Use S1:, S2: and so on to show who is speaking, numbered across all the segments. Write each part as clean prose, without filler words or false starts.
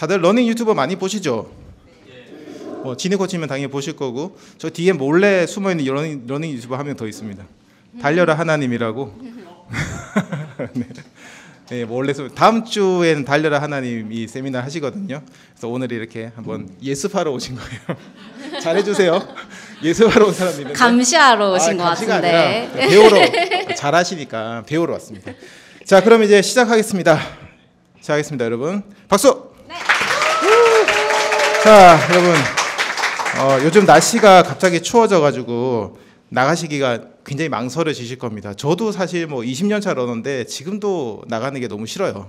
S1: 다들 러닝 유튜버 많이 보시죠? 지니 코치면 당연히 보실 거고, 저 뒤에 몰래 숨어있는 러닝 유튜버 한 명 더 있습니다. 달려라 하나님이라고. 네. 네, 몰래 다음 주에는 달려라 하나님이 세미나 하시거든요. 그래서 오늘 이렇게 한번 예습하러 오신 거예요. 잘해주세요. 예습하러 온 사람이 있는데
S2: 감시하러 오신 것 같은데.
S1: 배우러 잘하시니까 배우러 왔습니다. 자, 그럼 이제 시작하겠습니다. 시작하겠습니다, 여러분. 박수. 네. 자, 여러분, 요즘 날씨가 갑자기 추워져가지고 나가시기가 굉장히 망설여지실 겁니다. 저도 사실 20년 차 러너인데 지금도 나가는 게 너무 싫어요.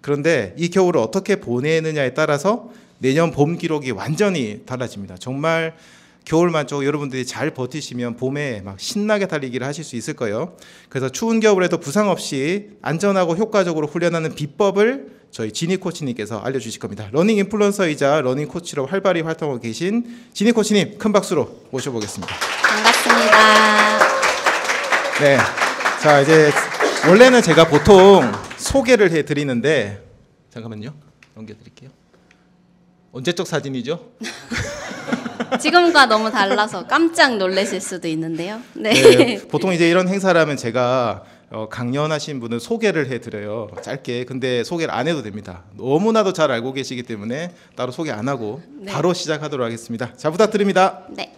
S1: 그런데 이 겨울을 어떻게 보내느냐에 따라서 내년 봄 기록이 완전히 달라집니다. 정말 겨울만 좀 여러분들이 잘 버티시면 봄에 막 신나게 달리기를 하실 수 있을 거예요. 그래서 추운 겨울에도 부상 없이 안전하고 효과적으로 훈련하는 비법을 저희 지니 코치님께서 알려주실 겁니다. 러닝 인플루언서이자 러닝 코치로 활발히 활동하고 계신 지니 코치님, 큰 박수로 모셔보겠습니다.
S2: 반갑습니다.
S1: 네, 자 이제 원래는 제가 보통 소개를 해드리는데, 잠깐만요, 넘겨드릴게요. 언제적 사진이죠?
S2: 지금과 너무 달라서 깜짝 놀라실 수도 있는데요. 네.
S1: 네, 보통 이제 이런 행사라면 제가 강연하신 분을 소개를 해드려요, 짧게. 근데 소개를 안 해도 됩니다. 너무나도 잘 알고 계시기 때문에 따로 소개 안 하고
S2: 네.
S1: 바로 시작하도록 하겠습니다. 자, 부탁드립니다.
S2: 네.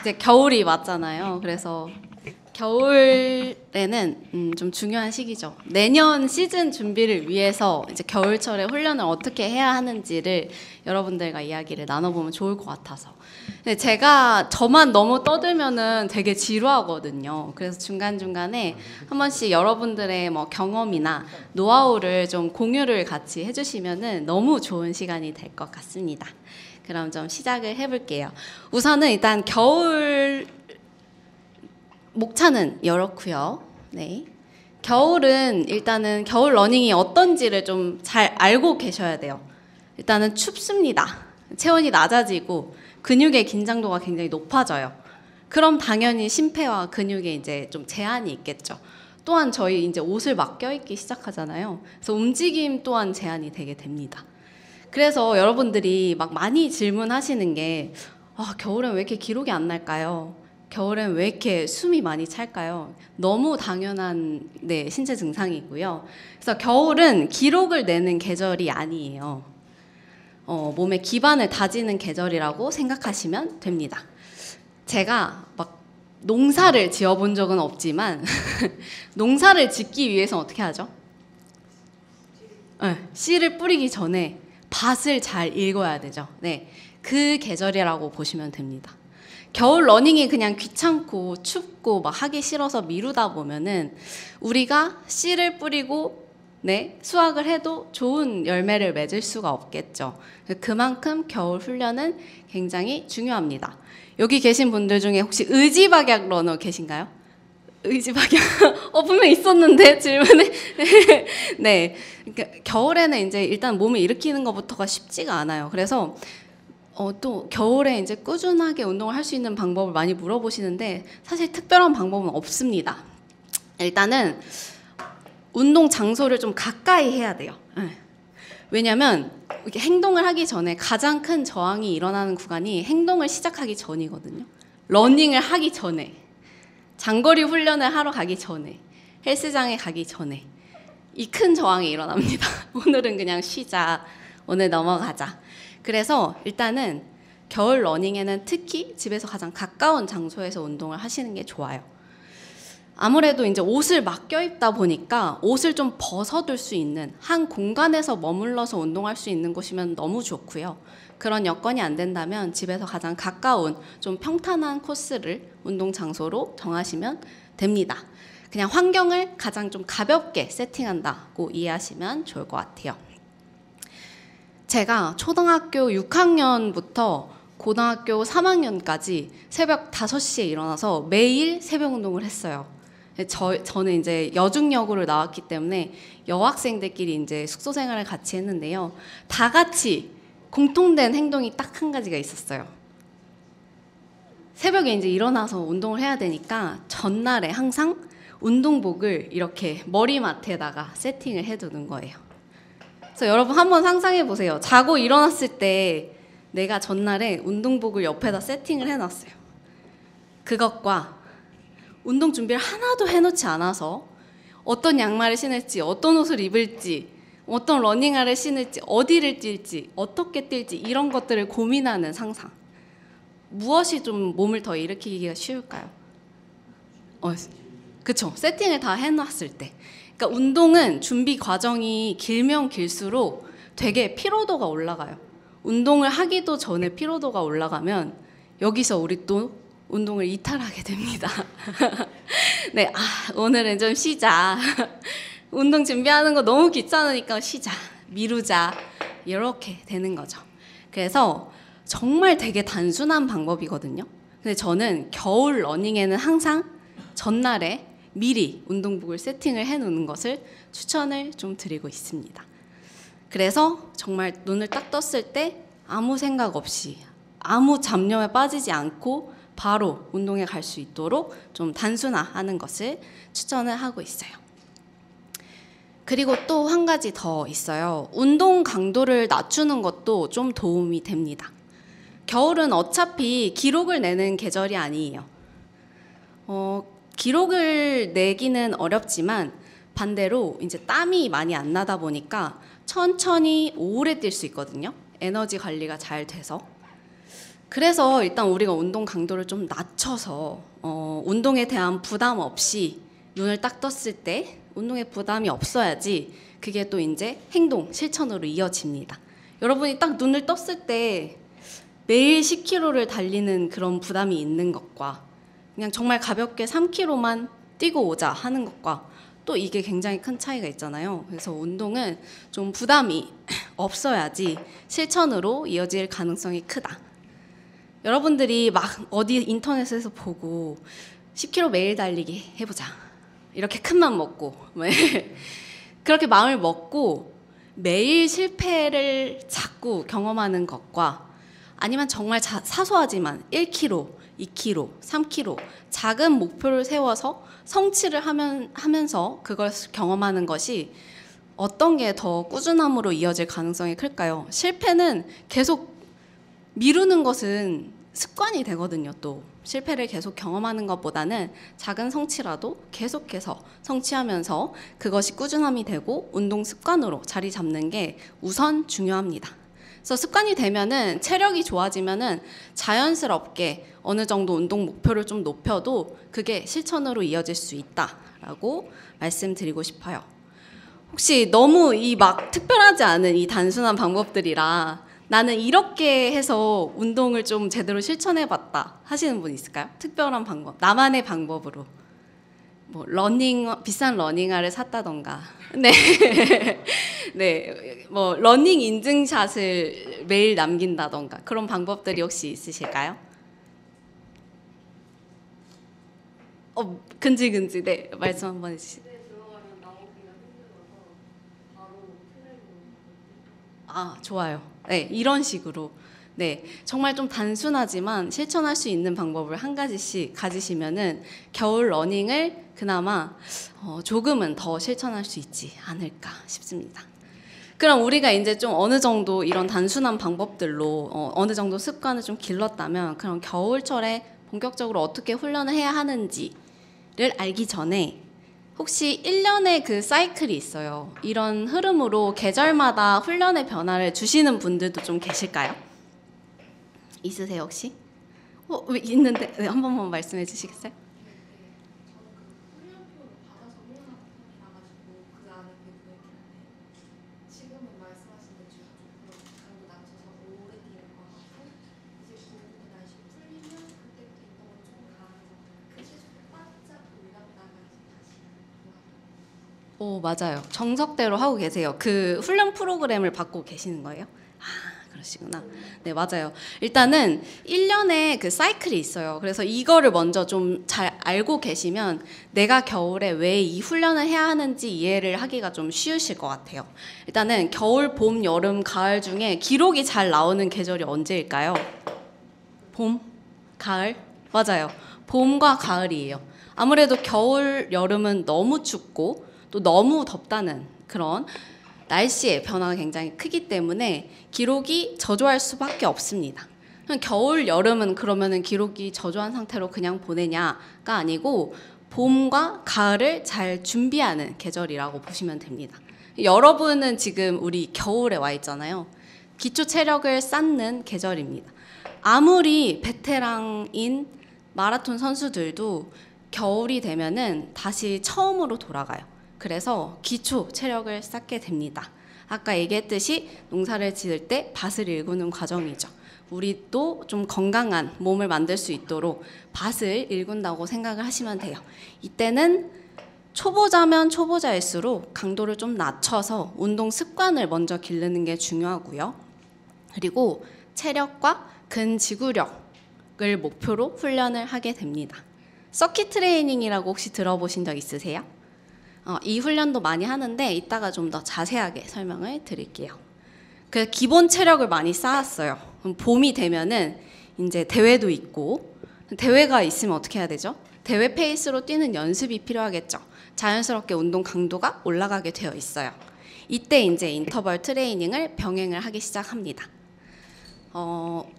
S2: 이제 겨울이 왔잖아요. 그래서 겨울에는 좀 중요한 시기죠. 내년 시즌 준비를 위해서 이제 겨울철에 훈련을 어떻게 해야 하는지를 여러분들과 이야기를 나눠보면 좋을 것 같아서. 근데 제가 저만 너무 떠들면은 되게 지루하거든요. 그래서 중간중간에 한 번씩 여러분들의 경험이나 노하우를 좀 공유를 같이 해주시면은 너무 좋은 시간이 될 것 같습니다. 그럼 좀 시작을 해볼게요. 우선은 일단 겨울 목차는 이렇고요. 네. 겨울은 일단은 겨울 러닝이 어떤지를 좀 잘 알고 계셔야 돼요. 일단은 춥습니다. 체온이 낮아지고 근육의 긴장도가 굉장히 높아져요. 그럼 당연히 심폐와 근육에 이제 좀 제한이 있겠죠. 또한 저희 이제 옷을 막 껴입기 시작하잖아요. 그래서 움직임 또한 제한이 되게 됩니다. 그래서 여러분들이 막 많이 질문하시는 게 겨울엔 왜 이렇게 기록이 안 날까요? 겨울엔 왜 이렇게 숨이 많이 찰까요? 너무 당연한 신체 증상이고요. 그래서 겨울은 기록을 내는 계절이 아니에요. 몸의 기반을 다지는 계절이라고 생각하시면 됩니다. 제가 막 농사를 지어본 적은 없지만 농사를 짓기 위해서 어떻게 하죠? 씨를 뿌리기 전에 밭을 잘 읽어야 되죠. 네, 그 계절이라고 보시면 됩니다. 겨울 러닝이 그냥 귀찮고 춥고 막 하기 싫어서 미루다 보면은 우리가 씨를 뿌리고 수확을 해도 좋은 열매를 맺을 수가 없겠죠. 그만큼 겨울 훈련은 굉장히 중요합니다. 여기 계신 분들 중에 혹시 의지박약 러너 계신가요? 의지박약 분명 있었는데 질문에 네, 그러니까 겨울에는 이제 일단 몸을 일으키는 것부터가 쉽지가 않아요. 그래서 또 겨울에 이제 꾸준하게 운동을 할 수 있는 방법을 많이 물어보시는데 사실 특별한 방법은 없습니다. 일단은 운동 장소를 좀 가까이 해야 돼요. 왜냐하면 이렇게 행동을 하기 전에 가장 큰 저항이 일어나는 구간이 행동을 시작하기 전이거든요. 러닝을 하기 전에, 장거리 훈련을 하러 가기 전에, 헬스장에 가기 전에 이 큰 저항이 일어납니다. 오늘은 그냥 쉬자, 오늘 넘어가자. 그래서 일단은 겨울 러닝에는 특히 집에서 가장 가까운 장소에서 운동을 하시는 게 좋아요. 아무래도 이제 옷을 막 껴입다 보니까 옷을 좀 벗어둘 수 있는 한 공간에서 머물러서 운동할 수 있는 곳이면 너무 좋고요. 그런 여건이 안 된다면 집에서 가장 가까운 좀 평탄한 코스를 운동 장소로 정하시면 됩니다. 그냥 환경을 가장 좀 가볍게 세팅한다고 이해하시면 좋을 것 같아요. 제가 초등학교 6학년부터 고등학교 3학년까지 새벽 5시에 일어나서 매일 새벽 운동을 했어요. 저는 이제 여중여고를 나왔기 때문에 여학생들끼리 이제 숙소 생활을 같이 했는데요. 다 같이 공통된 행동이 딱 한 가지가 있었어요. 새벽에 이제 일어나서 운동을 해야 되니까 전날에 항상 운동복을 이렇게 머리맡에다가 세팅을 해두는 거예요. 그래서 여러분 한번 상상해 보세요. 자고 일어났을 때 내가 전날에 운동복을 옆에다 세팅을 해놨어요. 그것과 운동 준비를 하나도 해놓지 않아서 어떤 양말을 신을지, 어떤 옷을 입을지, 어떤 러닝화를 신을지, 어디를 뛸지, 어떻게 뛸지 이런 것들을 고민하는 상상. 무엇이 좀 몸을 더 일으키기가 쉬울까요? 그쵸. 세팅을 다 해놨을 때. 그러니까 운동은 준비 과정이 길면 길수록 되게 피로도가 올라가요. 운동을 하기도 전에 피로도가 올라가면 여기서 우리 또 운동을 이탈하게 됩니다. 네, 오늘은 좀 쉬자. 운동 준비하는 거 너무 귀찮으니까 쉬자, 미루자 이렇게 되는 거죠. 그래서 정말 되게 단순한 방법이거든요. 근데 저는 겨울 러닝에는 항상 전날에 미리 운동복을 세팅을 해놓는 것을 추천을 좀 드리고 있습니다. 그래서 정말 눈을 딱 떴을 때 아무 생각 없이 아무 잡념에 빠지지 않고 바로 운동에 갈 수 있도록 좀 단순화하는 것을 추천을 하고 있어요. 그리고 또 한 가지 더 있어요. 운동 강도를 낮추는 것도 좀 도움이 됩니다. 겨울은 어차피 기록을 내는 계절이 아니에요. 기록을 내기는 어렵지만 반대로 이제 땀이 많이 안 나다 보니까 천천히 오래 뛸 수 있거든요. 에너지 관리가 잘 돼서. 그래서 일단 우리가 운동 강도를 좀 낮춰서 운동에 대한 부담 없이 눈을 딱 떴을 때 운동에 부담이 없어야지 그게 또 이제 행동, 실천으로 이어집니다. 여러분이 딱 눈을 떴을 때 매일 10km를 달리는 그런 부담이 있는 것과 그냥 정말 가볍게 3km만 뛰고 오자 하는 것과 또 이게 굉장히 큰 차이가 있잖아요. 그래서 운동은 좀 부담이 없어야지 실천으로 이어질 가능성이 크다. 여러분들이 막 어디 인터넷에서 보고 10km 매일 달리기 해보자. 이렇게 큰 맘 먹고 그렇게 마음을 먹고 매일 실패를 자꾸 경험하는 것과 아니면 정말 사소하지만 1km, 2km, 3km 작은 목표를 세워서 성취를 하면서 그걸 경험하는 것이 어떤 게 더 꾸준함으로 이어질 가능성이 클까요? 실패는 계속 미루는 것은 습관이 되거든요. 또 실패를 계속 경험하는 것보다는 작은 성취라도 계속해서 성취하면서 그것이 꾸준함이 되고 운동 습관으로 자리 잡는 게 우선 중요합니다. 그래서 습관이 되면은 체력이 좋아지면은 자연스럽게 어느 정도 운동 목표를 좀 높여도 그게 실천으로 이어질 수 있다라고 말씀드리고 싶어요. 혹시 너무 이 막 특별하지 않은 이 단순한 방법들이라 나는 이렇게 해서 운동을 좀 제대로 실천해봤다 하시는 분 있을까요? 특별한 방법, 나만의 방법으로 뭐 비싼 러닝화를 샀다던가, 네, 네, 뭐 러닝 인증샷을 매일 남긴다던가 그런 방법들이 혹시 있으실까요? 근질근질, 네, 말씀 한번 해주시죠. 좋아요. 네, 이런 식으로. 네, 정말 좀 단순하지만 실천할 수 있는 방법을 한 가지씩 가지시면은 겨울 러닝을 그나마 조금은 더 실천할 수 있지 않을까 싶습니다. 그럼 우리가 이제 좀 어느 정도 이런 단순한 방법들로 어느 정도 습관을 좀 길렀다면 그럼 겨울철에 본격적으로 어떻게 훈련을 해야 하는지를 알기 전에 혹시 1년의 그 사이클이 있어요. 이런 흐름으로 계절마다 훈련의 변화를 주시는 분들도 좀 계실까요? 있으세요 혹시? 왜 있는데 네, 한 번만 말씀해 주시겠어요? 맞아요. 정석대로 하고 계세요. 그 훈련 프로그램을 받고 계시는 거예요? 그러시구나. 네, 맞아요. 일단은 1년에 그 사이클이 있어요. 그래서 이거를 먼저 좀 잘 알고 계시면 내가 겨울에 왜 이 훈련을 해야 하는지 이해를 하기가 좀 쉬우실 것 같아요. 일단은 겨울, 봄, 여름, 가을 중에 기록이 잘 나오는 계절이 언제일까요? 봄? 가을? 맞아요. 봄과 가을이에요. 아무래도 겨울, 여름은 너무 춥고 또 너무 덥다는 그런 날씨의 변화가 굉장히 크기 때문에 기록이 저조할 수밖에 없습니다. 겨울, 여름은 그러면은 기록이 저조한 상태로 그냥 보내냐가 아니고 봄과 가을을 잘 준비하는 계절이라고 보시면 됩니다. 여러분은 지금 우리 겨울에 와 있잖아요. 기초 체력을 쌓는 계절입니다. 아무리 베테랑인 마라톤 선수들도 겨울이 되면은 다시 처음으로 돌아가요. 그래서 기초 체력을 쌓게 됩니다. 아까 얘기했듯이 농사를 지을 때 밭을 일구는 과정이죠. 우리도 좀 건강한 몸을 만들 수 있도록 밭을 일군다고 생각을 하시면 돼요. 이때는 초보자면 초보자일수록 강도를 좀 낮춰서 운동 습관을 먼저 기르는 게 중요하고요. 그리고 체력과 근지구력을 목표로 훈련을 하게 됩니다. 서킷 트레이닝이라고 혹시 들어보신 적 있으세요? 이 훈련도 많이 하는데 이따가 좀 더 자세하게 설명을 드릴게요. 그 기본 체력을 많이 쌓았어요. 그럼 봄이 되면은 이제 대회도 있고, 대회가 있으면 어떻게 해야 되죠? 대회 페이스로 뛰는 연습이 필요하겠죠. 자연스럽게 운동 강도가 올라가게 되어 있어요. 이때 이제 인터벌 트레이닝을 병행을 하기 시작합니다.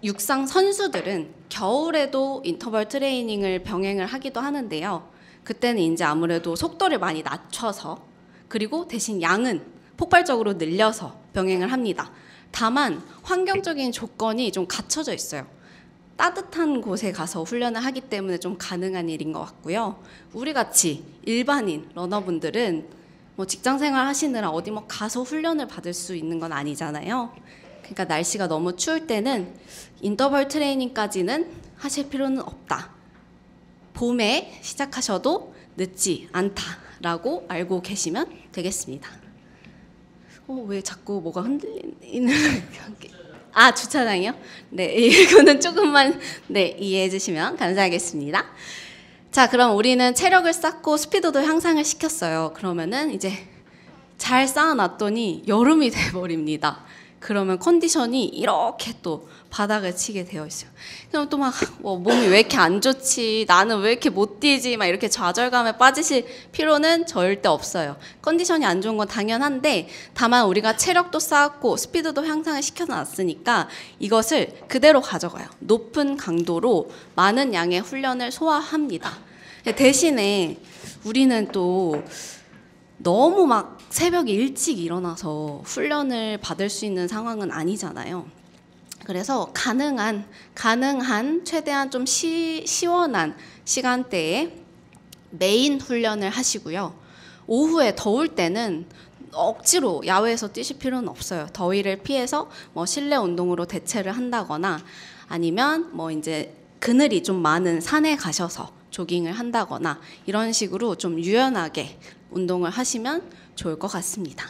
S2: 육상 선수들은 겨울에도 인터벌 트레이닝을 병행을 하기도 하는데요. 그때는 이제 아무래도 속도를 많이 낮춰서 그리고 대신 양은 폭발적으로 늘려서 병행을 합니다. 다만 환경적인 조건이 좀 갖춰져 있어요. 따뜻한 곳에 가서 훈련을 하기 때문에 좀 가능한 일인 것 같고요. 우리같이 일반인 러너분들은 뭐 직장생활 하시느라 어디 뭐 가서 훈련을 받을 수 있는 건 아니잖아요. 그러니까 날씨가 너무 추울 때는 인터벌 트레이닝까지는 하실 필요는 없다. 봄에 시작하셔도 늦지 않다라고 알고 계시면 되겠습니다. 왜 자꾸 뭐가 흔들리는 주차장이요? 네, 이거는 조금만 이해해 주시면 감사하겠습니다. 자, 그럼 우리는 체력을 쌓고 스피드도 향상을 시켰어요. 그러면은 이제 잘 쌓아놨더니 여름이 돼버립니다. 그러면 컨디션이 이렇게 또 바닥을 치게 되어 있어요. 그럼 또 막 몸이 왜 이렇게 안 좋지? 나는 왜 이렇게 못 뛰지? 막 이렇게 좌절감에 빠지실 필요는 절대 없어요. 컨디션이 안 좋은 건 당연한데 다만 우리가 체력도 쌓았고 스피드도 향상을 시켜놨으니까 이것을 그대로 가져가요. 높은 강도로 많은 양의 훈련을 소화합니다. 대신에 우리는 또 너무 막 새벽에 일찍 일어나서 훈련을 받을 수 있는 상황은 아니잖아요. 그래서 가능한 최대한 좀 시원한 시간대에 메인 훈련을 하시고요. 오후에 더울 때는 억지로 야외에서 뛰실 필요는 없어요. 더위를 피해서 뭐 실내 운동으로 대체를 한다거나 아니면 뭐 이제 그늘이 좀 많은 산에 가셔서 조깅을 한다거나 이런 식으로 좀 유연하게 운동을 하시면 좋을 것 같습니다.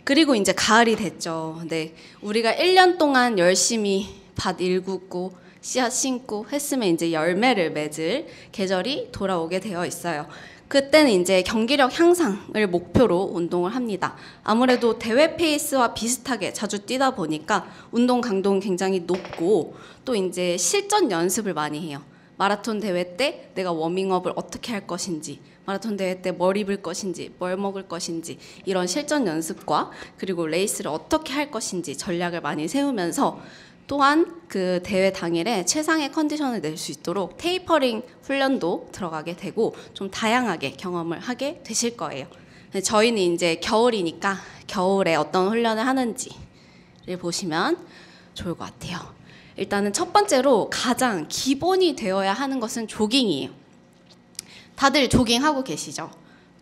S2: 그리고 이제 가을이 됐죠. 네, 우리가 1년 동안 열심히 밭 일구고 씨앗 심고 했으면 이제 열매를 맺을 계절이 돌아오게 되어 있어요. 그때는 이제 경기력 향상을 목표로 운동을 합니다. 아무래도 대회 페이스와 비슷하게 자주 뛰다 보니까 운동 강도는 굉장히 높고 또 이제 실전 연습을 많이 해요. 마라톤 대회 때 내가 워밍업을 어떻게 할 것인지, 마라톤 대회 때 뭘 입을 것인지, 뭘 먹을 것인지 이런 실전 연습과 그리고 레이스를 어떻게 할 것인지 전략을 많이 세우면서 또한 그 대회 당일에 최상의 컨디션을 낼 수 있도록 테이퍼링 훈련도 들어가게 되고 좀 다양하게 경험을 하게 되실 거예요. 저희는 이제 겨울이니까 겨울에 어떤 훈련을 하는지를 보시면 좋을 것 같아요. 일단은 첫 번째로 가장 기본이 되어야 하는 것은 조깅이에요. 다들 조깅하고 계시죠?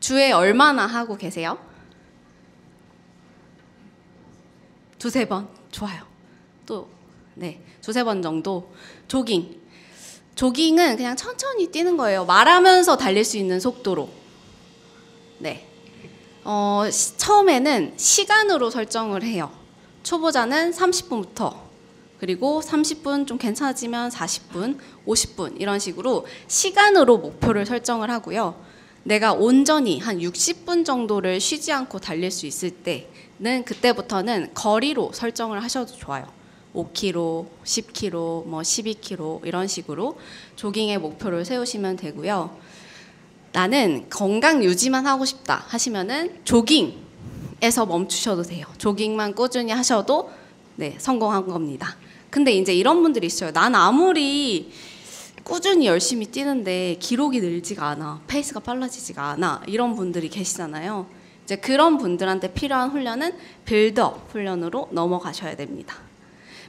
S2: 주에 얼마나 하고 계세요? 2-3번. 좋아요. 또 두세 번 정도 조깅은 그냥 천천히 뛰는 거예요. 말하면서 달릴 수 있는 속도로. 처음에는 시간으로 설정을 해요. 초보자는 30분부터 그리고 30분 좀 괜찮아지면 40분, 50분 이런 식으로 시간으로 목표를 설정을 하고요. 내가 온전히 한 60분 정도를 쉬지 않고 달릴 수 있을 때는 그때부터는 거리로 설정을 하셔도 좋아요. 5km, 10km, 뭐 12km 이런 식으로 조깅의 목표를 세우시면 되고요. 나는 건강 유지만 하고 싶다 하시면은 조깅에서 멈추셔도 돼요. 조깅만 꾸준히 하셔도 네, 성공한 겁니다. 근데 이제 이런 분들이 있어요. 난 아무리 꾸준히 열심히 뛰는데 기록이 늘지가 않아. 페이스가 빨라지지가 않아. 이런 분들이 계시잖아요. 이제 그런 분들한테 필요한 훈련은 빌드업 훈련으로 넘어가셔야 됩니다.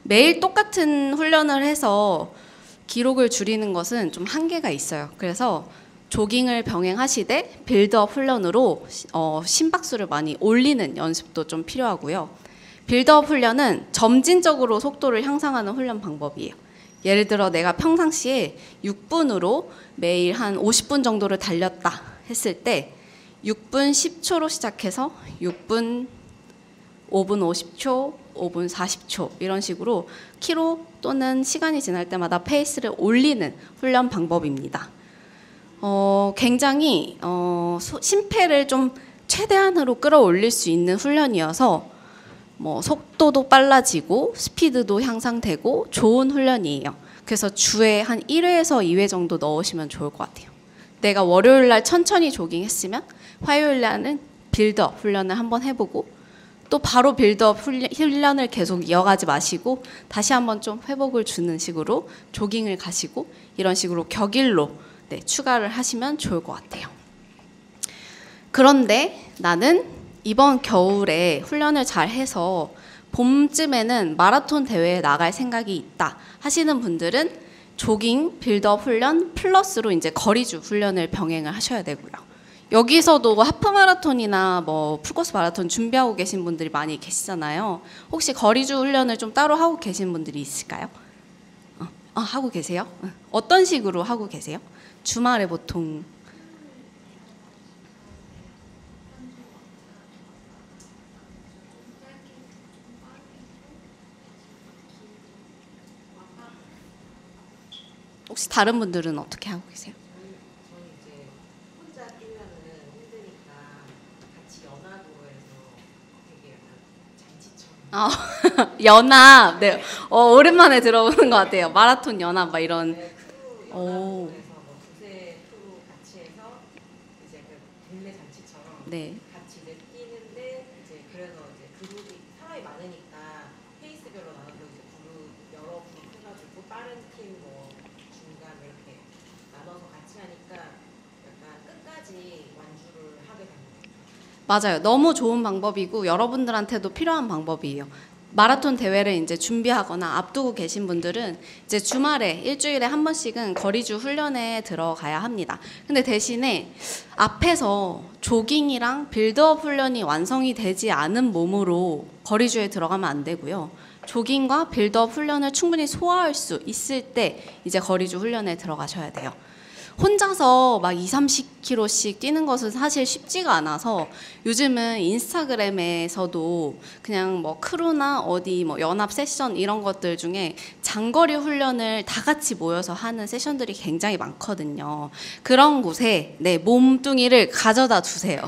S2: 매일 똑같은 훈련을 해서 기록을 줄이는 것은 좀 한계가 있어요. 그래서 조깅을 병행하시되 빌드업 훈련으로 심박수를 많이 올리는 연습도 좀 필요하고요. 빌드업 훈련은 점진적으로 속도를 향상하는 훈련 방법이에요. 예를 들어 내가 평상시에 6분으로 매일 한 50분 정도를 달렸다 했을 때 6분 10초로 시작해서 6분 5분 50초, 5분 40초 이런 식으로 키로 또는 시간이 지날 때마다 페이스를 올리는 훈련 방법입니다. 굉장히 심폐를 좀 최대한으로 끌어올릴 수 있는 훈련이어서 뭐 속도도 빨라지고 스피드도 향상되고 좋은 훈련이에요. 그래서 주에 한 1회에서 2회 정도 넣으시면 좋을 것 같아요. 내가 월요일 날 천천히 조깅했으면 화요일 날은 빌드업 훈련을 한번 해보고 또 바로 빌드업 훈련을 계속 이어가지 마시고 다시 한번 좀 회복을 주는 식으로 조깅을 가시고 이런 식으로 격일로 네, 추가를 하시면 좋을 것 같아요. 그런데 나는 이번 겨울에 훈련을 잘 해서 봄쯤에는 마라톤 대회에 나갈 생각이 있다 하시는 분들은 조깅, 빌드업 훈련 플러스로 이제 거리주 훈련을 병행을 하셔야 되고요. 여기서도 하프 마라톤이나 뭐 풀코스 마라톤 준비하고 계신 분들이 많이 계시잖아요. 혹시 거리주 훈련을 좀 따로 하고 계신 분들이 있을까요? 하고 계세요? 어떤 식으로 하고 계세요? 주말에 보통 혹시 다른 분들은 어떻게 하고 계세요?
S3: 저는 이제 혼자 뛰면은 힘드니까 같이 연합으로 해서 되게 약간 잔치처럼.
S2: 연합. 네. 오랜만에 들어보는 것 같아요. 마라톤 연합 막 이런.
S3: 네, 크루
S2: 오.
S3: 연합으로 해서 뭐 두세 크루 같이 해서 이제 그 동네 잔치처럼
S2: 네.
S3: 같이 이제 뛰는데 이제 그래서 이제 그룹이 사람이 많으니까 페이스별로 나눠서 이제 여러 그룹 해가지고 빠른 팀 뭐 중간 이렇게 나눠서 같이 하니까 약간 끝까지 완주를 하게 됩니다.
S2: 맞아요. 너무 좋은 방법이고 여러분들한테도 필요한 방법이에요. 마라톤 대회를 이제 준비하거나 앞두고 계신 분들은 이제 주말에 일주일에 한 번씩은 거리주 훈련에 들어가야 합니다. 근데 대신에 앞에서 조깅이랑 빌드업 훈련이 완성이 되지 않은 몸으로 거리주에 들어가면 안 되고요. 조깅과 빌드업 훈련을 충분히 소화할 수 있을 때 이제 거리주 훈련에 들어가셔야 돼요. 혼자서 막 2, 30km씩 뛰는 것은 사실 쉽지가 않아서 요즘은 인스타그램에서도 그냥 뭐 크루나 어디 뭐 연합 세션 이런 것들 중에 장거리 훈련을 다 같이 모여서 하는 세션들이 굉장히 많거든요. 그런 곳에 네, 몸뚱이를 가져다 두세요.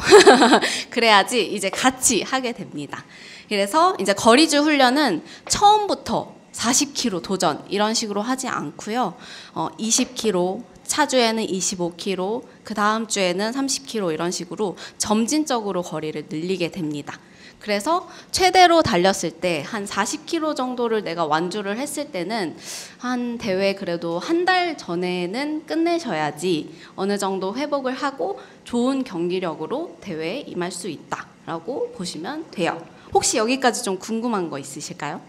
S2: 그래야지 이제 같이 하게 됩니다. 그래서 이제 거리주 훈련은 처음부터 40km 도전 이런 식으로 하지 않고요. 20km, 차주에는 25km, 그 다음 주에는 30km 이런 식으로 점진적으로 거리를 늘리게 됩니다. 그래서 최대로 달렸을 때 한 40km 정도를 내가 완주를 했을 때는 한 대회 그래도 한 달 전에는 끝내셔야지 어느 정도 회복을 하고 좋은 경기력으로 대회에 임할 수 있다라고 보시면 돼요. 혹시 여기까지 좀 궁금한 거 있으실까요?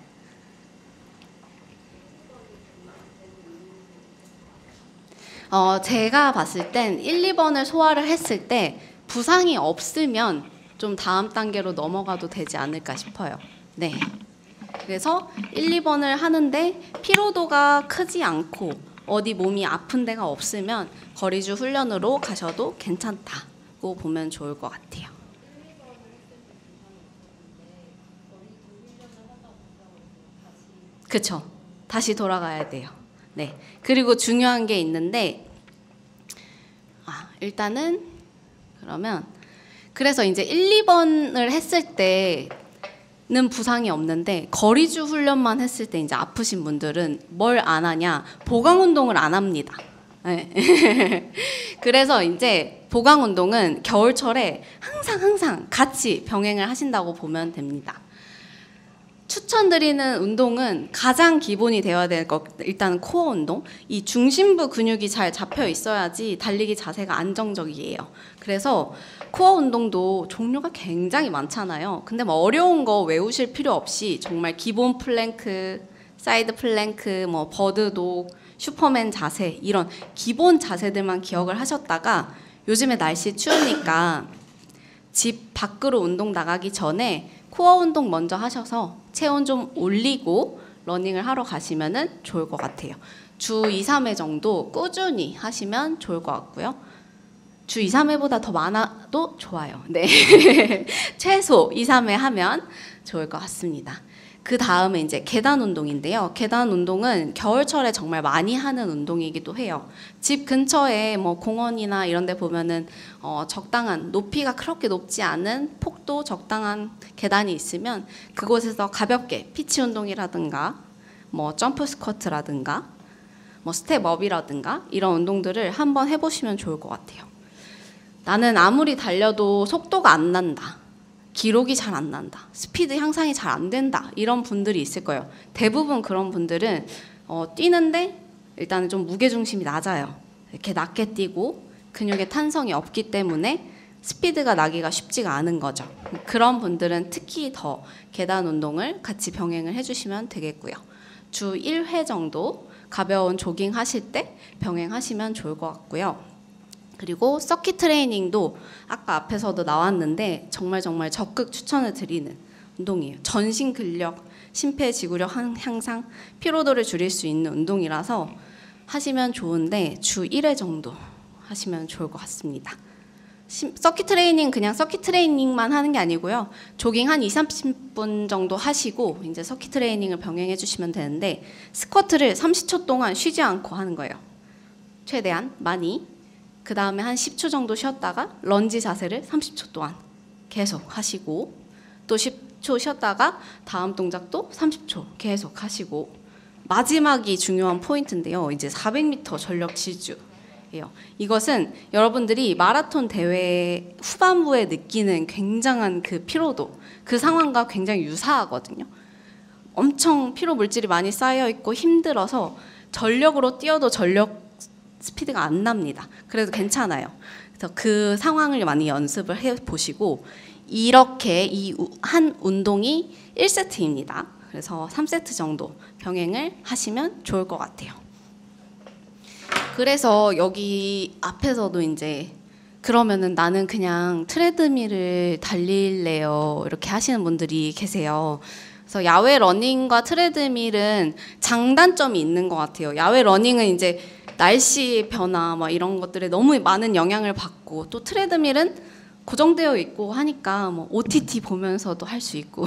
S2: 제가 봤을 땐 1, 2번을 소화를 했을 때 부상이 없으면 좀 다음 단계로 넘어가도 되지 않을까 싶어요. 네. 그래서 1, 2번을 하는데 피로도가 크지 않고 어디 몸이 아픈 데가 없으면 거리주 훈련으로 가셔도 괜찮다고 보면 좋을 것 같아요. 그쵸. 다시 돌아가야 돼요. 네. 그리고 중요한 게 있는데, 일단은, 그러면, 그래서 이제 1, 2번을 했을 때는 부상이 없는데, 거리주 훈련만 했을 때 이제 아프신 분들은 뭘 안 하냐? 보강 운동을 안 합니다. 네. 그래서 이제 보강 운동은 겨울철에 항상 같이 병행을 하신다고 보면 됩니다. 추천드리는 운동은 가장 기본이 되어야 될 것, 일단 코어 운동. 이 중심부 근육이 잘 잡혀 있어야지 달리기 자세가 안정적이에요. 그래서 코어 운동도 종류가 굉장히 많잖아요. 근데 뭐 어려운 거 외우실 필요 없이 정말 기본 플랭크, 사이드 플랭크, 뭐 버드독, 슈퍼맨 자세 이런 기본 자세들만 기억을 하셨다가 요즘에 날씨 추우니까 집 밖으로 운동 나가기 전에 코어 운동 먼저 하셔서 체온 좀 올리고 러닝을 하러 가시면은 좋을 것 같아요. 주 2, 3회 정도 꾸준히 하시면 좋을 것 같고요. 주 2, 3회보다 더 많아도 좋아요. 네. 최소 2, 3회 하면 좋을 것 같습니다. 그 다음에 이제 계단 운동인데요. 계단 운동은 겨울철에 정말 많이 하는 운동이기도 해요. 집 근처에 뭐 공원이나 이런 데 보면은 적당한 높이가 그렇게 높지 않은 폭도 적당한 계단이 있으면 그곳에서 가볍게 피치 운동이라든가 뭐 점프 스쿼트라든가 뭐 스텝업이라든가 이런 운동들을 한번 해보시면 좋을 것 같아요. 나는 아무리 달려도 속도가 안 난다. 기록이 잘 안 난다. 스피드 향상이 잘 안 된다. 이런 분들이 있을 거예요. 대부분 그런 분들은 뛰는데 일단은 좀 무게중심이 낮아요. 이렇게 낮게 뛰고 근육의 탄성이 없기 때문에 스피드가 나기가 쉽지가 않은 거죠. 그런 분들은 특히 더 계단 운동을 같이 병행을 해주시면 되겠고요. 주 1회 정도 가벼운 조깅 하실 때 병행하시면 좋을 것 같고요. 그리고 서킷 트레이닝도 아까 앞에서도 나왔는데 정말 적극 추천을 드리는 운동이에요. 전신 근력, 심폐지구력 향상, 피로도를 줄일 수 있는 운동이라서 하시면 좋은데 주 1회 정도 하시면 좋을 것 같습니다. 서킷 트레이닝 그냥 서킷 트레이닝만 하는 게 아니고요. 조깅 한 2, 30분 정도 하시고 이제 서킷 트레이닝을 병행해 주시면 되는데 스쿼트를 30초 동안 쉬지 않고 하는 거예요. 최대한 많이. 그 다음에 한 10초 정도 쉬었다가 런지 자세를 30초 동안 계속 하시고 또 10초 쉬었다가 다음 동작도 30초 계속 하시고 마지막이 중요한 포인트인데요. 이제 400m 전력 질주예요. 이것은 여러분들이 마라톤 대회 후반부에 느끼는 굉장한 그 피로도 그 상황과 굉장히 유사하거든요. 엄청 피로 물질이 많이 쌓여 있고 힘들어서 전력으로 뛰어도 전력 스피드가 안 납니다. 그래도 괜찮아요. 그래서 그 상황을 많이 연습을 해보시고 이렇게 이 한 운동이 1세트입니다. 그래서 3세트 정도 병행을 하시면 좋을 것 같아요. 그래서 여기 앞에서도 이제 그러면은 나는 그냥 트레드밀을 달릴래요. 이렇게 하시는 분들이 계세요. 그래서 야외 러닝과 트레드밀은 장단점이 있는 것 같아요. 야외 러닝은 이제 날씨 변화 뭐 이런 것들에 너무 많은 영향을 받고 또 트레드밀은 고정되어 있고 하니까 뭐 OTT 보면서도 할 수 있고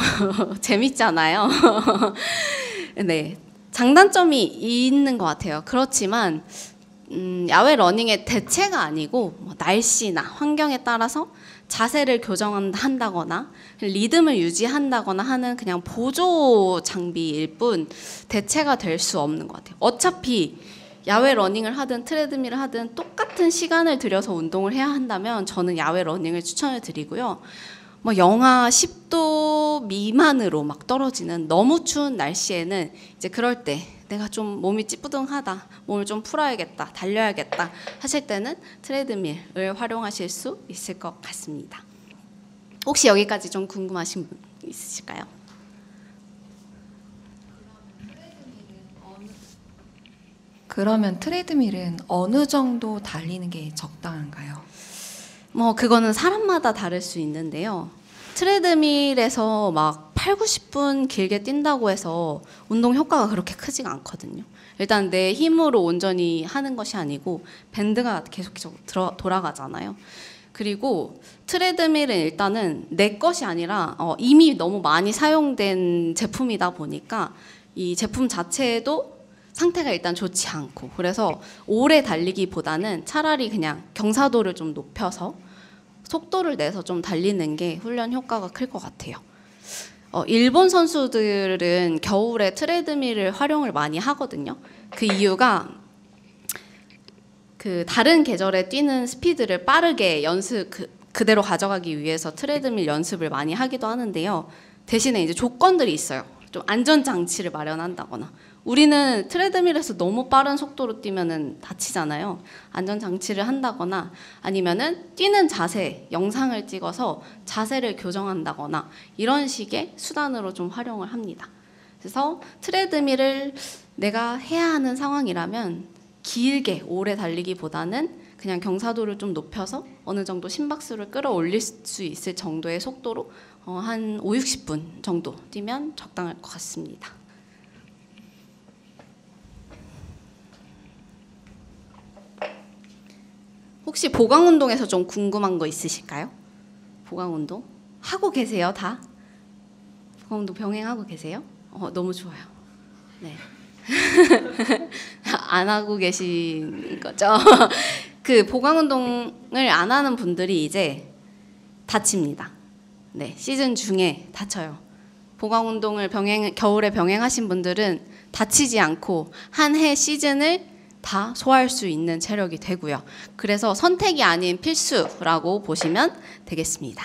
S2: 재밌잖아요. 네, 장단점이 있는 것 같아요. 그렇지만 야외 러닝의 대체가 아니고 뭐 날씨나 환경에 따라서 자세를 교정한다거나 리듬을 유지한다거나 하는 그냥 보조 장비일 뿐 대체가 될 수 없는 것 같아요. 어차피 야외 러닝을 하든 트레드밀을 하든 똑같은 시간을 들여서 운동을 해야 한다면 저는 야외 러닝을 추천을 드리고요. 뭐 영하 10도 미만으로 막 떨어지는 너무 추운 날씨에는 이제 그럴 때 내가 좀 몸이 찌뿌둥하다, 몸을 좀 풀어야겠다, 달려야겠다 하실 때는 트레드밀을 활용하실 수 있을 것 같습니다. 혹시 여기까지 좀 궁금하신 분 있으실까요?
S4: 그러면 트레드밀은 어느 정도 달리는 게 적당한가요?
S2: 뭐 그거는 사람마다 다를 수 있는데요. 트레드밀에서 막 8, 90분 길게 뛴다고 해서 운동 효과가 그렇게 크지가 않거든요. 일단 내 힘으로 온전히 하는 것이 아니고 밴드가 계속 돌아가잖아요. 그리고 트레드밀은 일단은 내 것이 아니라 이미 너무 많이 사용된 제품이다 보니까 이 제품 자체도 상태가 일단 좋지 않고 그래서 오래 달리기보다는 차라리 그냥 경사도를 좀 높여서 속도를 내서 좀 달리는 게 훈련 효과가 클 것 같아요. 일본 선수들은 겨울에 트레드밀을 활용을 많이 하거든요. 그 이유가 그 다른 계절에 뛰는 스피드를 빠르게 그대로 가져가기 위해서 트레드밀 연습을 많이 하기도 하는데요. 대신에 이제 조건들이 있어요. 좀 안전 장치를 마련한다거나. 우리는 트레드밀에서 너무 빠른 속도로 뛰면은 다치잖아요. 안전 장치를 한다거나 아니면은 뛰는 자세 영상을 찍어서 자세를 교정한다거나 이런 식의 수단으로 좀 활용을 합니다. 그래서 트레드밀을 내가 해야 하는 상황이라면 길게 오래 달리기보다는 그냥 경사도를 좀 높여서 어느 정도 심박수를 끌어올릴 수 있을 정도의 속도로 한 5, 60분 정도 뛰면 적당할 것 같습니다. 혹시 보강운동에서 좀 궁금한 거 있으실까요? 보강운동? 하고 계세요, 다? 보강운동 병행하고 계세요? 너무 좋아요. 네. 안 하고 계신 거죠? 그 보강운동을 안 하는 분들이 이제 다칩니다. 네, 시즌 중에 다쳐요. 보강운동을 겨울에 병행하신 분들은 다치지 않고 한 해 시즌을 다 소화할 수 있는 체력이 되고요. 그래서 선택이 아닌 필수라고 보시면 되겠습니다.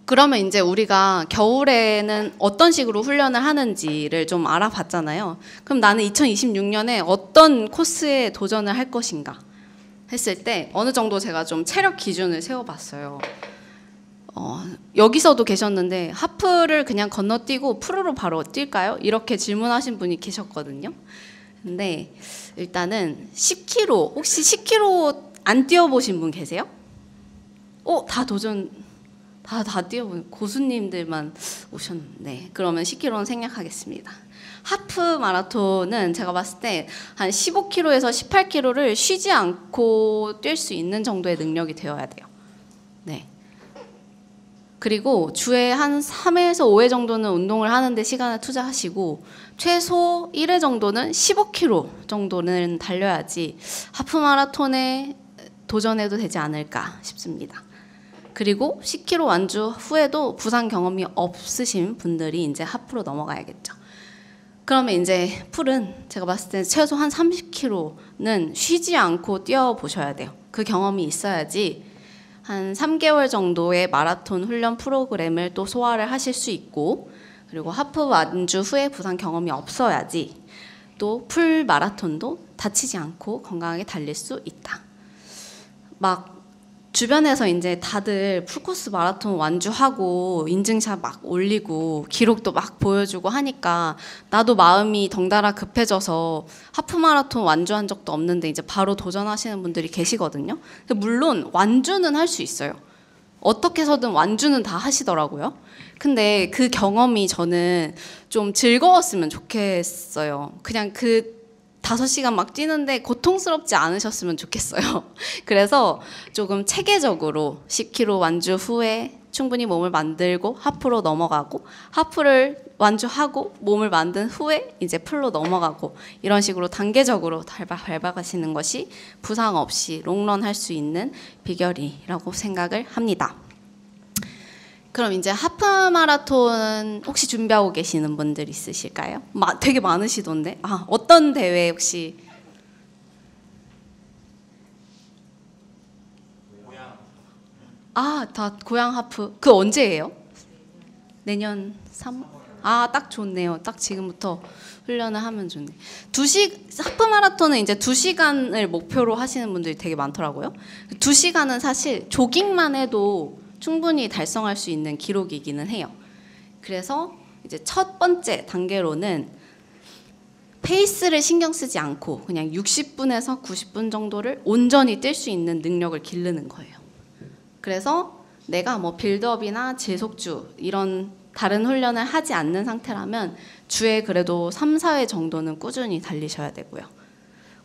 S2: 그러면 이제 우리가 겨울에는 어떤 식으로 훈련을 하는지를 좀 알아봤잖아요. 그럼 나는 2026년에 어떤 코스에 도전을 할 것인가 했을 때 어느 정도 제가 좀 체력 기준을 세워봤어요. 여기서도 계셨는데 하프를 그냥 건너뛰고 프로로 바로 뛸까요? 이렇게 질문하신 분이 계셨거든요. 근데 일단은 10km, 혹시 10km 안 뛰어보신 분 계세요? 다 뛰어보는 고수님들만 오셨네. 그러면 10km는 생략하겠습니다. 하프 마라톤은 제가 봤을 때 한 15km에서 18km를 쉬지 않고 뛸 수 있는 정도의 능력이 되어야 돼요. 네. 그리고 주에 한 3회에서 5회 정도는 운동을 하는데 시간을 투자하시고 최소 1회 정도는 15km 정도는 달려야지 하프 마라톤에 도전해도 되지 않을까 싶습니다. 그리고 10km 완주 후에도 부상 경험이 없으신 분들이 이제 하프로 넘어가야겠죠. 그러면 이제 풀은 제가 봤을 때 최소 한 30km는 쉬지 않고 뛰어보셔야 돼요. 그 경험이 있어야지 한 3개월 정도의 마라톤 훈련 프로그램을 또 소화를 하실 수 있고, 그리고 하프 완주 후에 부상 경험이 없어야지 또 풀 마라톤도 다치지 않고 건강하게 달릴 수 있다. 막 주변에서 이제 다들 풀코스 마라톤 완주하고 인증샷 막 올리고 기록도 막 보여주고 하니까 나도 마음이 덩달아 급해져서 하프 마라톤 완주한 적도 없는데 이제 바로 도전하시는 분들이 계시거든요. 물론 완주는 할 수 있어요. 어떻게 해서든 완주는 다 하시더라고요. 근데 그 경험이 저는 좀 즐거웠으면 좋겠어요. 그냥 그 5시간 막 뛰는데 고통스럽지 않으셨으면 좋겠어요. 그래서 조금 체계적으로 10km 완주 후에 충분히 몸을 만들고 하프로 넘어가고, 하프를 완주하고 몸을 만든 후에 이제 풀로 넘어가고, 이런 식으로 단계적으로 밟아가시는 것이 부상 없이 롱런 할 수 있는 비결이라고 생각을 합니다. 그럼 이제 하프 마라톤 혹시 준비하고 계시는 분들 있으실까요? 되게 많으시던데. 어떤 대회 혹시? 다 고양 하프. 그 언제예요? 내년 3? 딱 좋네요. 딱 지금부터 훈련을 하면 좋네. 하프 마라톤은 이제 2시간을 목표로 하시는 분들이 되게 많더라고요. 2시간은 사실 조깅만 해도 충분히 달성할 수 있는 기록이기는 해요. 그래서 이제 첫 번째 단계로는 페이스를 신경 쓰지 않고 그냥 60분에서 90분 정도를 온전히 뛸 수 있는 능력을 기르는 거예요. 그래서 내가 뭐 빌드업이나 제속주 이런 다른 훈련을 하지 않는 상태라면 주에 그래도 3, 4회 정도는 꾸준히 달리셔야 되고요.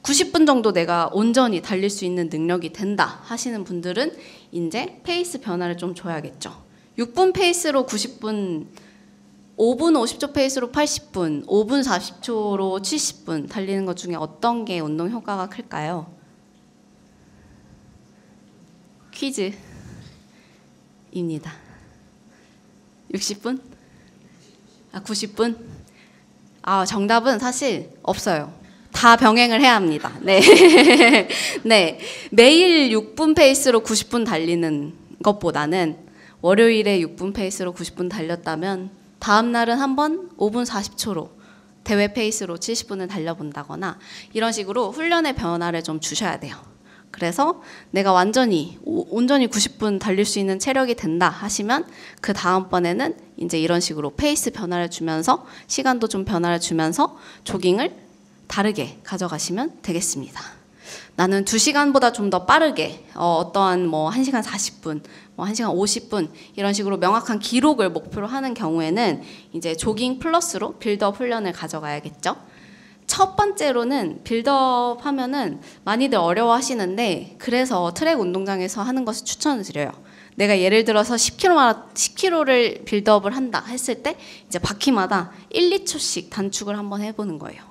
S2: 90분 정도 내가 온전히 달릴 수 있는 능력이 된다 하시는 분들은 이제 페이스 변화를 좀 줘야겠죠. 6분 페이스로 90분, 5분 50초 페이스로 80분, 5분 40초로 70분 달리는 것 중에 어떤 게 운동 효과가 클까요? 퀴즈입니다. 60분? 90분? 정답은 사실 없어요. 다 병행을 해야 합니다. 네. 네. 매일 6분 페이스로 90분 달리는 것보다는 월요일에 6분 페이스로 90분 달렸다면 다음 날은 한번 5분 40초로 대회 페이스로 70분을 달려본다거나 이런 식으로 훈련의 변화를 좀 주셔야 돼요. 그래서 내가 온전히 90분 달릴 수 있는 체력이 된다 하시면 그 다음번에는 이제 이런 식으로 페이스 변화를 주면서 시간도 좀 변화를 주면서 조깅을 다르게 가져가시면 되겠습니다. 나는 2시간보다 좀 더 빠르게 어떠한 뭐 1시간 40분, 뭐 1시간 50분 이런 식으로 명확한 기록을 목표로 하는 경우에는 이제 조깅 플러스로 빌드업 훈련을 가져가야겠죠. 첫 번째로는 빌드업 하면은 많이들 어려워하시는데 그래서 트랙 운동장에서 하는 것을 추천을 드려요. 내가 예를 들어서 10km를 빌드업을 한다 했을 때 이제 바퀴마다 1, 2초씩 단축을 한번 해보는 거예요.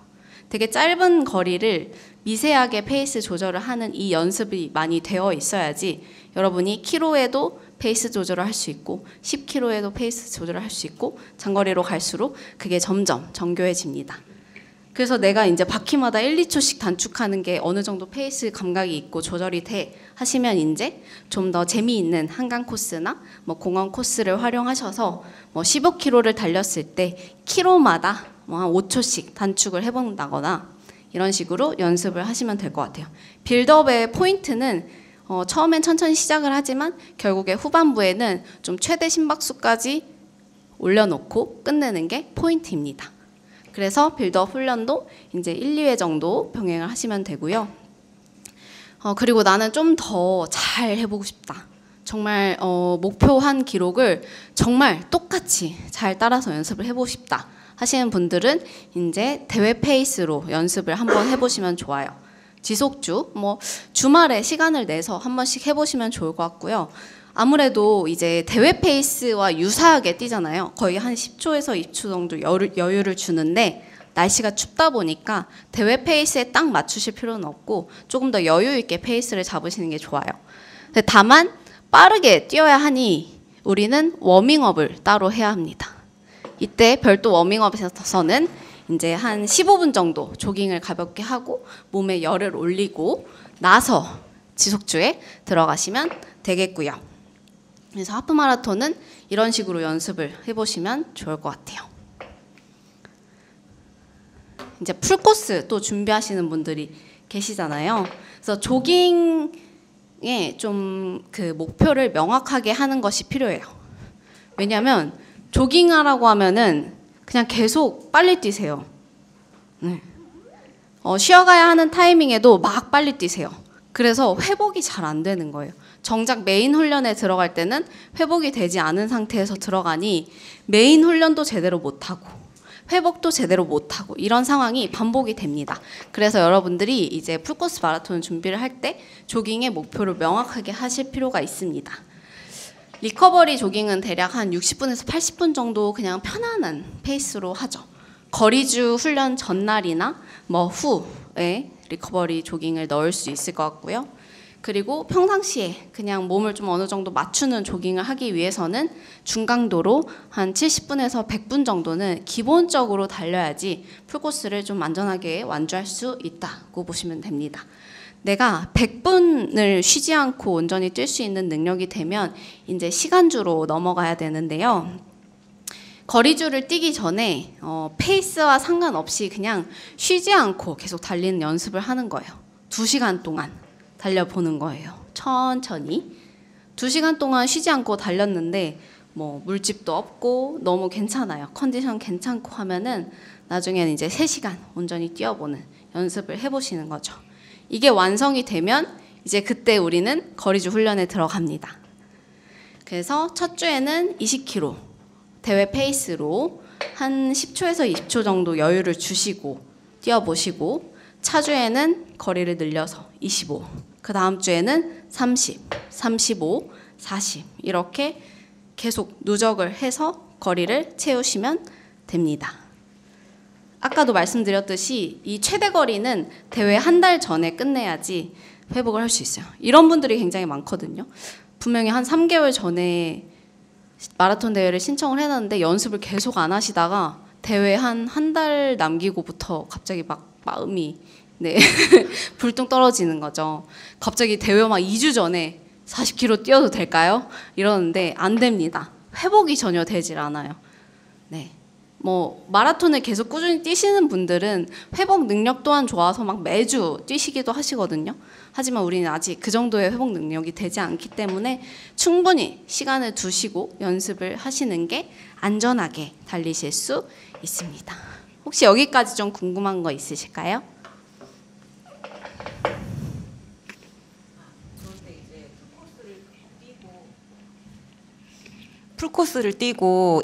S2: 되게 짧은 거리를 미세하게 페이스 조절을 하는 이 연습이 많이 되어 있어야지 여러분이 킬로에도 페이스 조절을 할 수 있고 10km에도 페이스 조절을 할 수 있고 장거리로 갈수록 그게 점점 정교해집니다. 그래서 내가 이제 바퀴마다 1, 2초씩 단축하는 게 어느 정도 페이스 감각이 있고 조절이 돼 하시면 이제 좀 더 재미있는 한강 코스나 뭐 공원 코스를 활용하셔서 뭐 15km를 달렸을 때 킬로마다 뭐 한 5초씩 단축을 해본다거나 이런 식으로 연습을 하시면 될 것 같아요. 빌드업의 포인트는 처음엔 천천히 시작을 하지만 결국에 후반부에는 좀 최대 심박수까지 올려놓고 끝내는 게 포인트입니다. 그래서 빌드업 훈련도 이제 1, 2회 정도 병행을 하시면 되고요. 그리고 나는 좀 더 잘 해보고 싶다. 정말 목표한 기록을 정말 똑같이 잘 따라서 연습을 해보고 싶다 하시는 분들은 이제 대회 페이스로 연습을 한번 해보시면 좋아요. 지속주, 뭐 주말에 시간을 내서 한 번씩 해보시면 좋을 것 같고요. 아무래도 이제 대회 페이스와 유사하게 뛰잖아요. 거의 한 10초에서 20초 정도 여유를 주는데 날씨가 춥다 보니까 대회 페이스에 딱 맞추실 필요는 없고 조금 더 여유 있게 페이스를 잡으시는 게 좋아요. 근데 다만 빠르게 뛰어야 하니 우리는 워밍업을 따로 해야 합니다. 이때 별도 워밍업에서는 이제 한 15분 정도 조깅을 가볍게 하고 몸에 열을 올리고 나서 지속주에 들어가시면 되겠고요. 그래서 하프 마라톤은 이런 식으로 연습을 해보시면 좋을 것 같아요. 이제 풀코스 또 준비하시는 분들이 계시잖아요. 그래서 조깅에 좀 그 목표를 명확하게 하는 것이 필요해요. 왜냐하면 조깅하라고 하면은 그냥 계속 빨리 뛰세요. 네. 쉬어가야 하는 타이밍에도 막 빨리 뛰세요. 그래서 회복이 잘 안 되는 거예요. 정작 메인 훈련에 들어갈 때는 회복이 되지 않은 상태에서 들어가니 메인 훈련도 제대로 못하고 회복도 제대로 못하고 이런 상황이 반복이 됩니다. 그래서 여러분들이 이제 풀코스 마라톤 준비를 할 때 조깅의 목표를 명확하게 하실 필요가 있습니다. 리커버리 조깅은 대략 한 60분에서 80분 정도 그냥 편안한 페이스로 하죠. 거리주 훈련 전날이나 뭐 후에 리커버리 조깅을 넣을 수 있을 것 같고요. 그리고 평상시에 그냥 몸을 좀 어느 정도 맞추는 조깅을 하기 위해서는 중강도로 한 70분에서 100분 정도는 기본적으로 달려야지 풀코스를 좀 안전하게 완주할 수 있다고 보시면 됩니다. 내가 100분을 쉬지 않고 온전히 뛸 수 있는 능력이 되면 이제 시간주로 넘어가야 되는데요. 거리주를 뛰기 전에 페이스와 상관없이 그냥 쉬지 않고 계속 달리는 연습을 하는 거예요. 2시간 동안 달려보는 거예요. 천천히 2시간 동안 쉬지 않고 달렸는데 뭐 물집도 없고 너무 괜찮아요. 컨디션 괜찮고 하면은 나중에는 이제 3시간 온전히 뛰어보는 연습을 해보시는 거죠. 이게 완성이 되면 이제 그때 우리는 거리주 훈련에 들어갑니다. 그래서 첫 주에는 20km 대회 페이스로 한 10초에서 20초 정도 여유를 주시고 뛰어보시고 차주에는 거리를 늘려서 25, 그 다음 주에는 30, 35, 40 이렇게 계속 누적을 해서 거리를 채우시면 됩니다. 아까도 말씀드렸듯이 이 최대 거리는 대회 한 달 전에 끝내야지 회복을 할 수 있어요. 이런 분들이 굉장히 많거든요. 분명히 한 3개월 전에 마라톤 대회를 신청을 해놨는데 연습을 계속 안 하시다가 대회 한 달 남기고부터 갑자기 막 마음이 네. 불뚝 떨어지는 거죠. 갑자기 대회 막 2주 전에 40km 뛰어도 될까요? 이러는데 안 됩니다. 회복이 전혀 되질 않아요. 네. 뭐 마라톤을 계속 꾸준히 뛰시는 분들은 회복 능력 또한 좋아서 막 매주 뛰시기도 하시거든요. 하지만 우리는 아직 그 정도의 회복 능력이 되지 않기 때문에 충분히 시간을 두시고 연습을 하시는 게 안전하게 달리실 수 있습니다. 혹시 여기까지 좀 궁금한 거 있으실까요?
S3: 그런데 이제 풀코스를 뛰고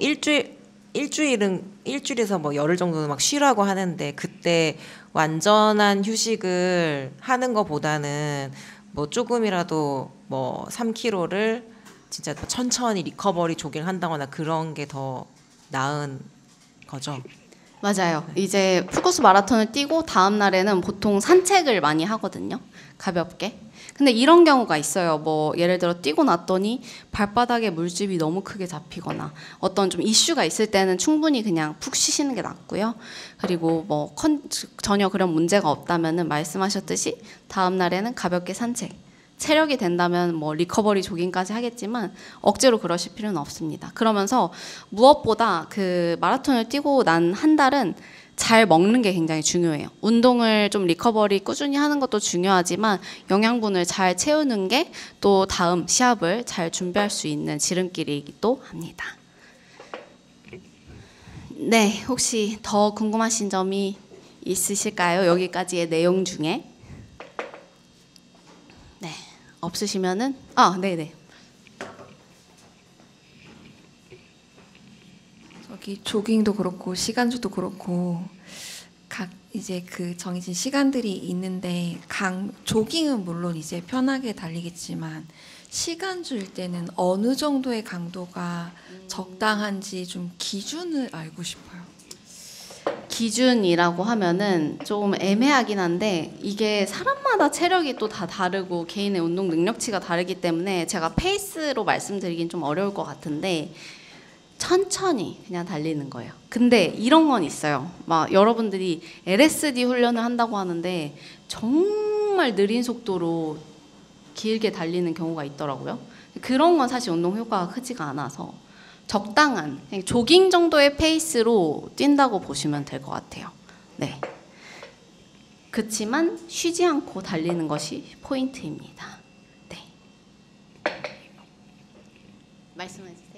S3: 일주일에서 뭐 열흘 정도는 막 쉬라고 하는데 그때 완전한 휴식을 하는 것보다는 뭐 조금이라도 뭐 3km를 진짜 천천히 리커버리 조깅을 한다거나 그런 게 더 나은 거죠.
S2: 맞아요. 이제 풀코스 마라톤을 뛰고 다음 날에는 보통 산책을 많이 하거든요. 가볍게. 근데 이런 경우가 있어요. 뭐 예를 들어 뛰고 났더니 발바닥에 물집이 너무 크게 잡히거나 어떤 좀 이슈가 있을 때는 충분히 그냥 푹 쉬시는 게 낫고요. 그리고 뭐 전혀 그런 문제가 없다면은 말씀하셨듯이 다음 날에는 가볍게 산책. 체력이 된다면 뭐 리커버리 조깅까지 하겠지만 억지로 그러실 필요는 없습니다. 그러면서 무엇보다 그 마라톤을 뛰고 난 한 달은 잘 먹는 게 굉장히 중요해요. 운동을 좀 리커버리 꾸준히 하는 것도 중요하지만 영양분을 잘 채우는 게 또 다음 시합을 잘 준비할 수 있는 지름길이기도 합니다. 네, 혹시 더 궁금하신 점이 있으실까요? 여기까지의 내용 중에. 네, 없으시면은 네네.
S4: 저기 조깅도 그렇고 시간주도 그렇고 각 이제 그 정해진 시간들이 있는데 조깅은 물론 이제 편하게 달리겠지만 시간주일 때는 어느 정도의 강도가 적당한지 좀 기준을 알고 싶어요.
S2: 기준이라고 하면은 좀 애매하긴 한데 이게 사람마다 체력이 또 다 다르고 개인의 운동 능력치가 다르기 때문에 제가 페이스로 말씀드리긴 좀 어려울 것 같은데 천천히 그냥 달리는 거예요. 근데 이런 건 있어요. 막 여러분들이 LSD 훈련을 한다고 하는데 정말 느린 속도로 길게 달리는 경우가 있더라고요. 그런 건 사실 운동 효과가 크지가 않아서 적당한 조깅 정도의 페이스로 뛴다고 보시면 될 것 같아요. 네. 그렇지만 쉬지 않고 달리는 것이 포인트입니다. 네. 말씀해 주세요.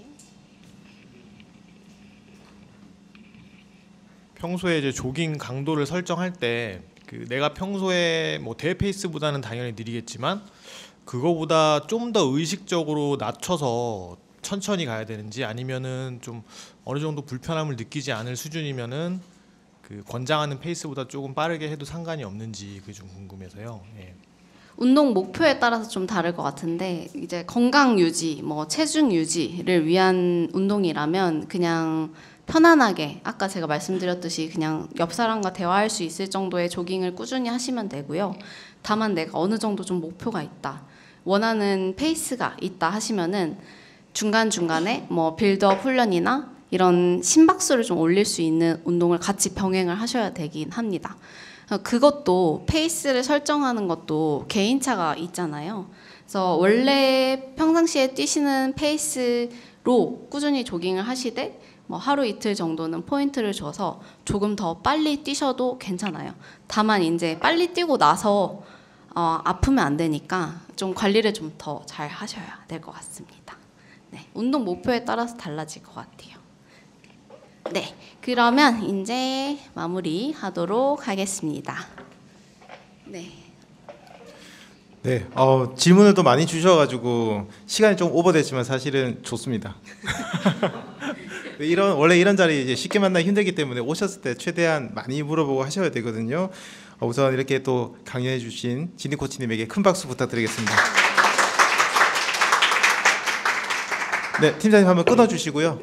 S5: 평소에 이제 조깅 강도를 설정할 때 내가 평소에 뭐 대회 페이스보다는 당연히 느리겠지만 그거보다 좀 더 의식적으로 낮춰서 천천히 가야 되는지 아니면은 좀 어느 정도 불편함을 느끼지 않을 수준이면은 그 권장하는 페이스보다 조금 빠르게 해도 상관이 없는지 그게 좀 궁금해서요. 예.
S2: 운동 목표에 따라서 좀 다를 것 같은데 이제 건강 유지, 뭐 체중 유지를 위한 운동이라면 그냥 편안하게 아까 제가 말씀드렸듯이 그냥 옆 사람과 대화할 수 있을 정도의 조깅을 꾸준히 하시면 되고요. 다만 내가 어느 정도 좀 목표가 있다, 원하는 페이스가 있다 하시면은 중간중간에 뭐 빌드업 훈련이나 이런 심박수를 좀 올릴 수 있는 운동을 같이 병행을 하셔야 되긴 합니다. 그것도 페이스를 설정하는 것도 개인차가 있잖아요. 그래서 원래 평상시에 뛰시는 페이스로 꾸준히 조깅을 하시되 뭐 하루 이틀 정도는 포인트를 줘서 조금 더 빨리 뛰셔도 괜찮아요. 다만 이제 빨리 뛰고 나서 아프면 안 되니까 좀 관리를 좀 더 잘 하셔야 될 것 같습니다. 네, 운동 목표에 따라서 달라질 것 같아요. 네, 그러면 이제 마무리하도록 하겠습니다. 네.
S1: 네, 질문을 또 많이 주셔가지고 시간이 좀 오버됐지만 사실은 좋습니다. 원래 이런 자리 이제 쉽게 만나기 힘들기 때문에 오셨을 때 최대한 많이 물어보고 하셔야 되거든요. 우선 이렇게 또 강연해주신 진희 코치님에게 큰 박수 부탁드리겠습니다. 네, 팀장님 한번 끊어주시고요.